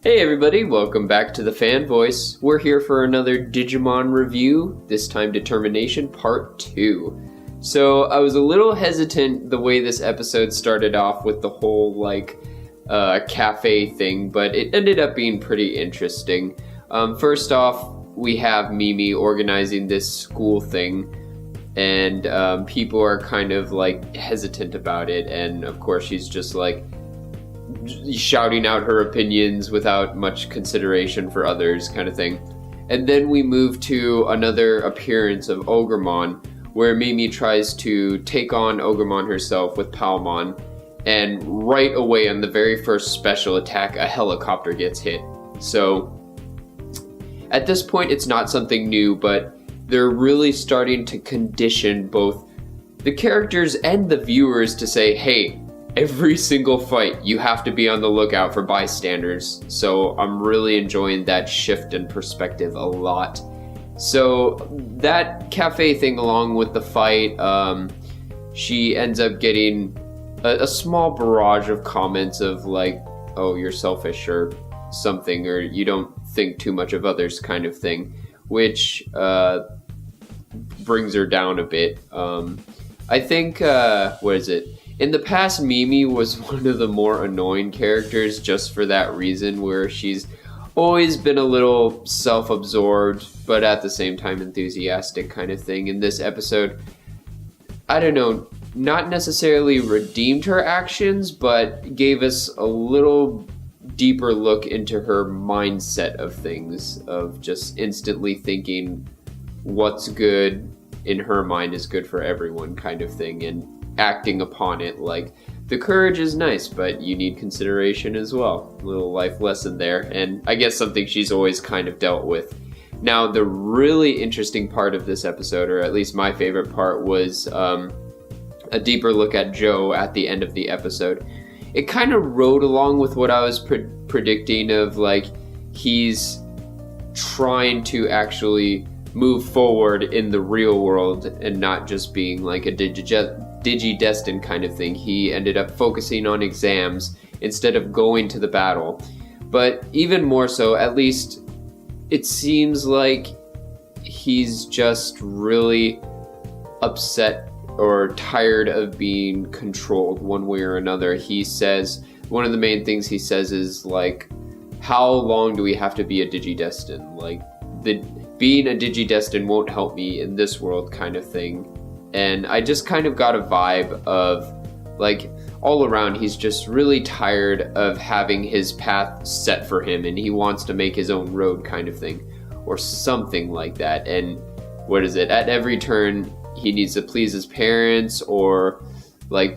Hey everybody, welcome back to the Fan Voice. We're here for another Digimon review, this time Determination Part 2. So I was a little hesitant the way this episode started off with the whole cafe thing, but it ended up being pretty interesting. First off, we have Mimi organizing this school thing, and people are kind of hesitant about it, and of course she's just shouting out her opinions without much consideration for others kind of thing. And then we move to another appearance of Ogremon, where Mimi tries to take on Ogremon herself with Palmon, and right away on the very first special attack, a helicopter gets hit. So at this point it's not something new, but they're really starting to condition both the characters and the viewers to say, hey, every single fight, you have to be on the lookout for bystanders. So I'm really enjoying that shift in perspective a lot. So that cafe thing, along with the fight, she ends up getting a small barrage of comments of oh, you're selfish or something, or you don't think too much of others kind of thing, which brings her down a bit. I think, in the past, Mimi was one of the more annoying characters just for that reason, where she's always been a little self-absorbed, but at the same time enthusiastic kind of thing. In this episode, I don't know, not necessarily redeemed her actions, but gave us a little deeper look into her mindset of things, of just instantly thinking what's good in her mind is good for everyone kind of thing, and acting upon it. The courage is nice, but you need consideration as well. A little life lesson there, and I guess something she's always kind of dealt with. Now, the really interesting part of this episode, or at least my favorite part, was a deeper look at Joe at the end of the episode. It kind of rode along with what I was predicting of he's trying to actually move forward in the real world and not just being a Digidestined kind of thing. He ended up focusing on exams instead of going to the battle. But even more so, at least it seems like he's just really upset or tired of being controlled one way or another. He says, one of the main things he says is how long do we have to be a Digidestined? Being a Digidestined won't help me in this world kind of thing. And I just kind of got a vibe of all around, he's just really tired of having his path set for him, and he wants to make his own road kind of thing, or something like that. And at every turn he needs to please his parents or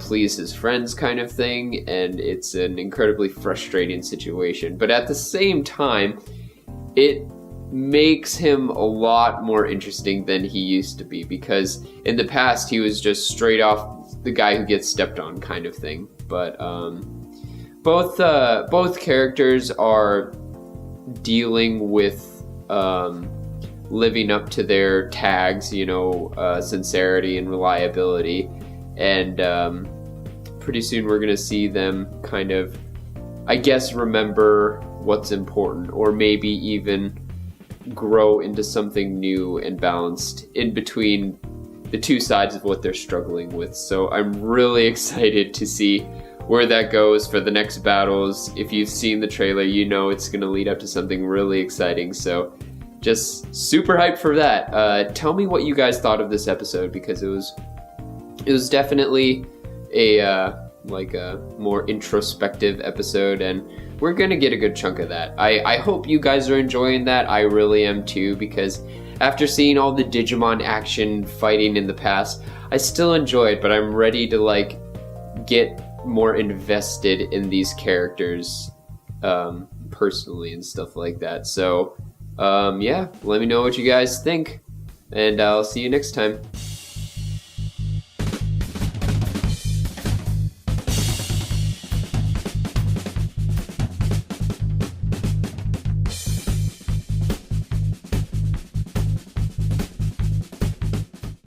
please his friends kind of thing, and it's an incredibly frustrating situation. But at the same time, it makes him a lot more interesting than he used to be, because in the past he was just straight off the guy who gets stepped on kind of thing. But both characters are dealing with living up to their tags, sincerity and reliability, and pretty soon we're gonna see them kind of, I guess, remember what's important, or maybe even grow into something new and balanced in between the two sides of what they're struggling with. So I'm really excited to see where that goes for the next battles. If you've seen the trailer, you know it's going to lead up to something really exciting. So just super hyped for that. Tell me what you guys thought of this episode, because it was definitely a more introspective episode, and we're gonna get a good chunk of that. I hope you guys are enjoying that. I really am too, because after seeing all the Digimon action fighting in the past, I still enjoy it, but I'm ready to get more invested in these characters personally and stuff like that. So yeah, let me know what you guys think, and I'll see you next time.